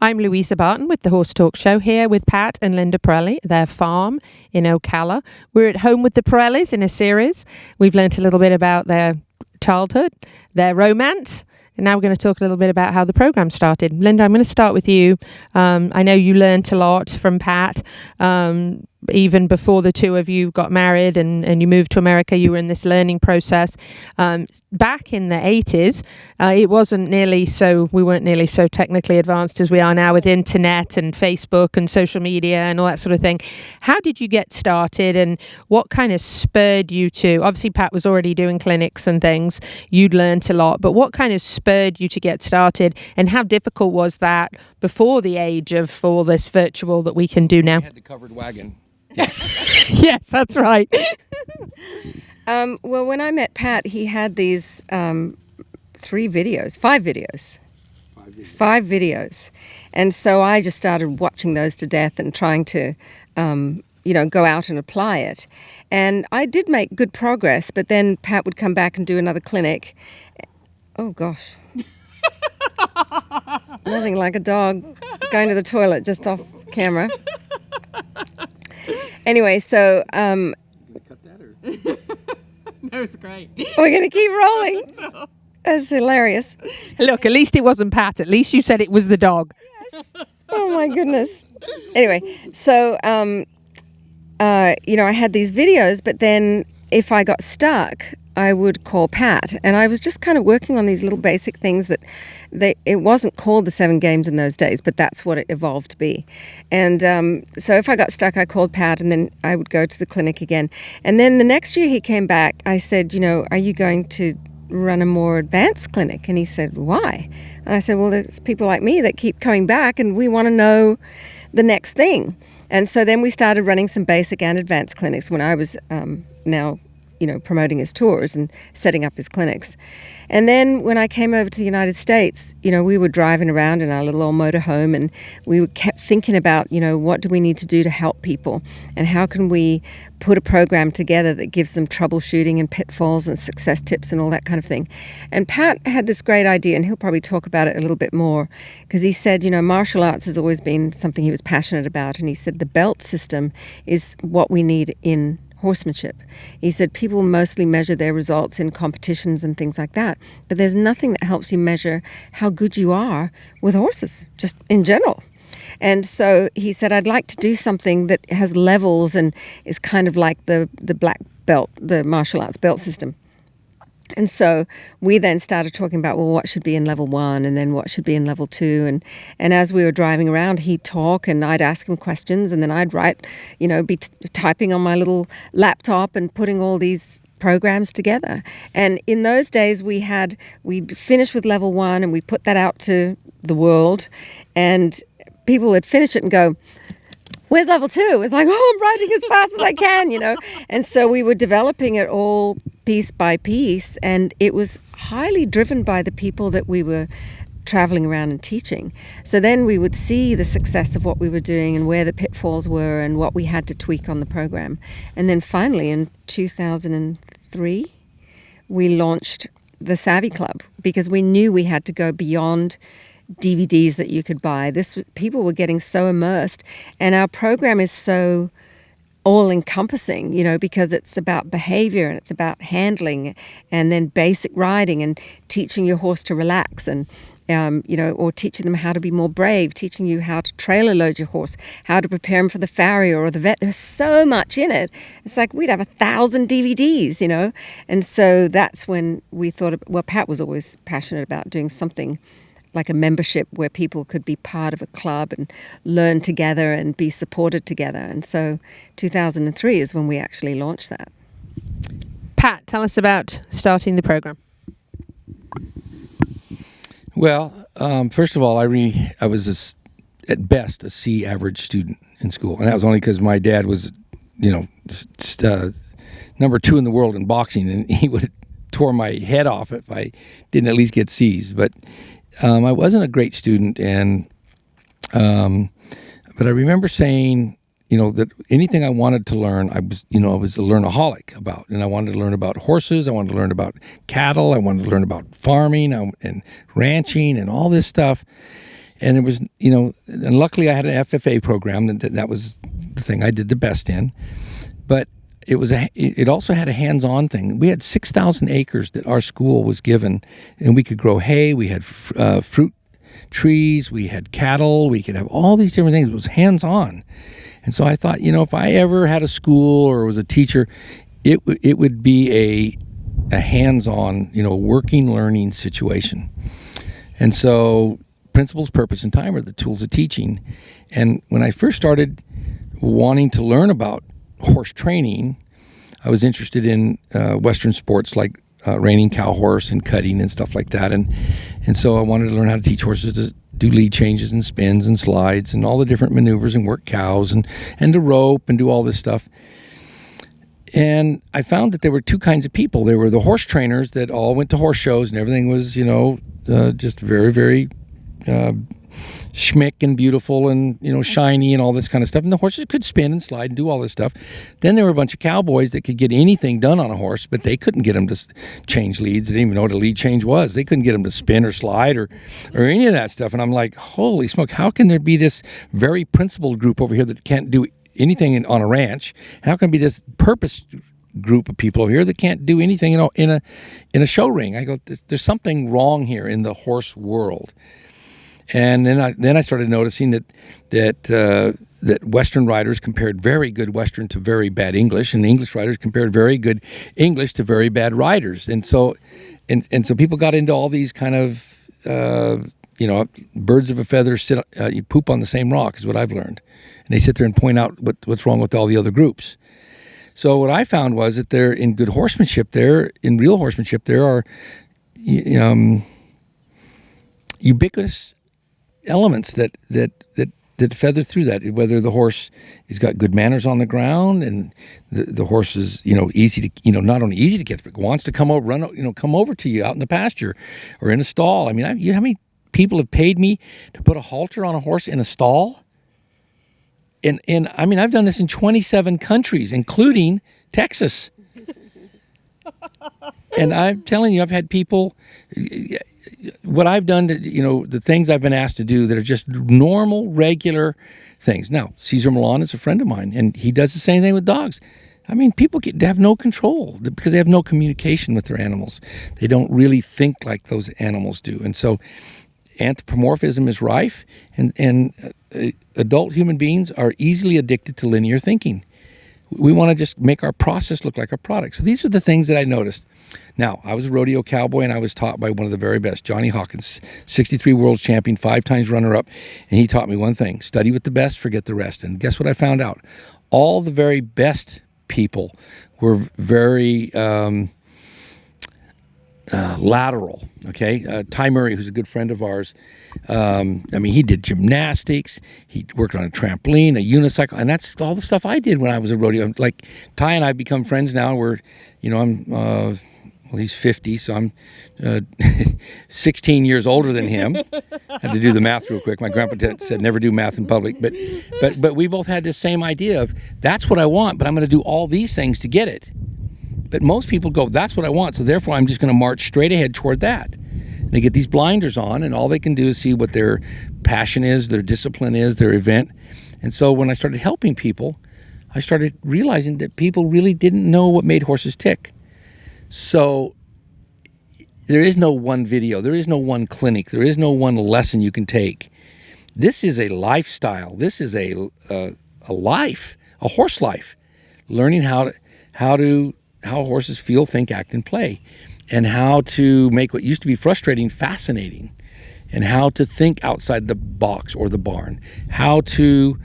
I'm Louisa Barton with the Horse Talk Show here with Pat and Linda Parelli, their farm in Ocala. We're at home with the Parellis in a series. We've learnt a little bit about their childhood, their romance, and now we're going to talk a little bit about how the program started. Linda, I'm going to start with you. I know you learnt a lot from Pat. Even before the two of you got married and you moved to America, you were in this learning process. Back in the 80s, it wasn't nearly so, we weren't nearly so technically advanced as we are now with internet and Facebook and social media and all that sort of thing. How did you get started and what kind of spurred you to, obviously Pat was already doing clinics and things, you'd learnt a lot, but what kind of spurred you to get started and how difficult was that before the age of all this virtual that we can do now? I had the covered wagon. Yes, that's right. Well, when I met Pat, he had these five videos. And so I just started watching those to death and trying to, go out and apply it. And I did make good progress, but then Pat would come back and do another clinic. Oh, gosh. Nothing like a dog going to the toilet just off camera. Anyway, so Cut that or? That was great. we're going to keep rolling. That's hilarious. Look, at least it wasn't Pat. At least you said it was the dog. Oh, my goodness. Anyway, so, I had these videos, but then if I got stuck, I would call Pat. And I was just kind of working on these little basic things that it wasn't called the 7 games in those days, but that's what it evolved to be. And so if I got stuck, I called Pat and then I would go to the clinic again. And then the next year he came back, I said, are you going to run a more advanced clinic? And he said, why? And I said, well, there's people like me that keep coming back and we want to know the next thing. And so then we started running some basic and advanced clinics when I was now promoting his tours and setting up his clinics. And then when I came over to the United States, we were driving around in our little old motorhome and we kept thinking about, what do we need to do to help people and how can we put a program together that gives them troubleshooting and pitfalls and success tips and all that kind of thing. And Pat had this great idea, and he'll probably talk about it a little bit more, because he said, martial arts has always been something he was passionate about. And he said the belt system is what we need in horsemanship. He said people mostly measure their results in competitions and things like that, but there's nothing that helps you measure how good you are with horses, just in general. And so he said, I'd like to do something that has levels and is kind of like the black belt, the martial arts belt system. And so we then started talking about, well, what should be in level 1 and then what should be in level 2. And as we were driving around, he'd talk and I'd ask him questions and then I'd write, be typing on my little laptop and putting all these programs together. And in those days we'd finished with level 1 and we put that out to the world and people would finish it and go, where's level 2? It's like, I'm writing as fast as I can, And so we were developing it all piece by piece, and it was highly driven by the people that we were traveling around and teaching. So then we would see the success of what we were doing and where the pitfalls were and what we had to tweak on the program. And then finally in 2003, we launched the Savvy Club because we knew we had to go beyond DVDs that you could buy. People were getting so immersed, and our program is so all-encompassing, because it's about behavior and it's about handling and then basic riding and teaching your horse to relax and, or teaching them how to be more brave, teaching you how to trailer load your horse, how to prepare him for the farrier or the vet. There's so much in it. It's like we'd have 1,000 DVDs, And so that's when we thought, Pat was always passionate about doing something like a membership where people could be part of a club and learn together and be supported together. And so 2003 is when we actually launched that. Pat, tell us about starting the program. Well, first of all, I was at best a C average student in school, and that was only because my dad was, number 2 in the world in boxing, and he would have tore my head off if I didn't at least get C's. But I wasn't a great student, but I remember saying, that anything I wanted to learn, I was a learnaholic about, and I wanted to learn about horses, I wanted to learn about cattle, I wanted to learn about farming and ranching and all this stuff. And it was, and luckily I had an FFA program. That was the thing I did the best in. But it also had a hands-on thing. We had 6,000 acres that our school was given, and we could grow hay. We had fruit trees. We had cattle. We could have all these different things. It was hands-on. And so I thought, if I ever had a school or was a teacher, it would be a hands-on, working, learning situation. And so principles, purpose, and time are the tools of teaching. And when I first started wanting to learn about horse training, I was interested in Western sports like reining cow horse and cutting and stuff like that. And so I wanted to learn how to teach horses to do lead changes and spins and slides and all the different maneuvers and work cows and to rope and do all this stuff. And I found that there were two kinds of people. There were the horse trainers that all went to horse shows and everything was, just very, very schmick and beautiful and, shiny and all this kind of stuff. And the horses could spin and slide and do all this stuff. Then there were a bunch of cowboys that could get anything done on a horse, but they couldn't get them to change leads. They didn't even know what a lead change was. They couldn't get them to spin or slide or any of that stuff. And I'm like, holy smoke, how can there be this very principled group over here that can't do anything on a ranch? How can there be this purpose group of people over here that can't do anything in a show ring? I go, there's something wrong here in the horse world. And then I started noticing that Western riders compared very good Western to very bad English, and English riders compared very good English to very bad riders. And so people got into all these kind of birds of a feather you poop on the same rock is what I've learned. And they sit there and point out what's wrong with all the other groups. So what I found was that there, in good horsemanship, in real horsemanship, there are ubiquitous elements that feather through that. Whether the horse has got good manners on the ground, and the horse is easy to not only easy to get, but wants to come over, come over to you out in the pasture or in a stall. I mean, how many people have paid me to put a halter on a horse in a stall? And I mean, I've done this in 27 countries, including Texas. And I'm telling you, I've had people, what I've done to, the things I've been asked to do that are just normal, regular things. Now, Cesar Millan is a friend of mine, and he does the same thing with dogs. I mean, people they have no control because they have no communication with their animals. They don't really think like those animals do. And so anthropomorphism is rife, and adult human beings are easily addicted to linear thinking. We want to just make our process look like our product. So these are the things that I noticed. Now, I was a rodeo cowboy, and I was taught by one of the very best, Johnny Hawkins, 63 world champion, 5 times runner-up, and he taught me one thing: study with the best, forget the rest. And guess what I found out? All the very best people were very lateral, okay? Ty Murray, who's a good friend of ours, he did gymnastics, he worked on a trampoline, a unicycle, and that's all the stuff I did when I was a rodeo. Like, Ty and I have become friends now. We're, he's 50, so I'm 16 years older than him. I had to do the math real quick. My grandpa said never do math in public, but we both had this same idea of, that's what I want, but I'm going to do all these things to get it. But most people go, that's what I want, so therefore I'm just going to march straight ahead toward that. And they get these blinders on, and all they can do is see what their passion is, their discipline is, their event. And so when I started helping people, I started realizing that people really didn't know what made horses tick. So there is no one video, there is no one clinic, there is no one lesson you can take. This is a lifestyle. This is a life, a horse life, learning how horses feel, think, act, and play, and how to make what used to be frustrating fascinating, and how to think outside the box or the barn, how to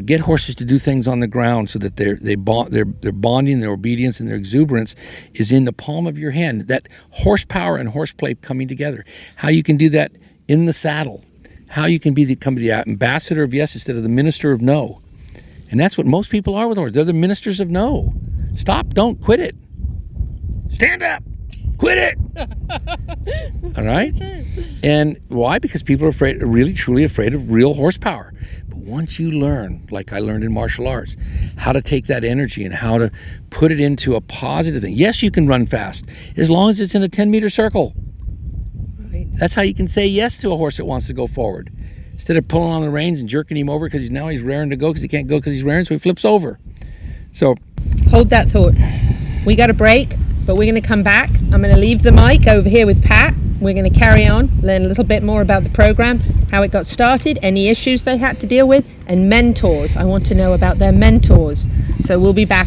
get horses to do things on the ground so that their bonding, their obedience, and their exuberance is in the palm of your hand. That horsepower and horseplay coming together. How you can do that in the saddle. How you can become the ambassador of yes instead of the minister of no. And that's what most people are with horses. They're the ministers of no. Stop, don't, quit it. Stand up, quit it. All right? And why? Because people are really truly afraid of real horsepower. But once you learn, like I learned in martial arts, how to take that energy and how to put it into a positive thing. Yes, you can run fast, as long as it's in a 10-meter circle. Right. That's how you can say yes to a horse that wants to go forward. Instead of pulling on the reins and jerking him over because now he's raring to go because he can't go because he's raring, so he flips over. So Hold that thought. We got a break, but we're going to come back. I'm going to leave the mic over here with Pat. We're going to carry on, learn a little bit more about the program, how it got started, any issues they had to deal with, and mentors. I want to know about their mentors. So we'll be back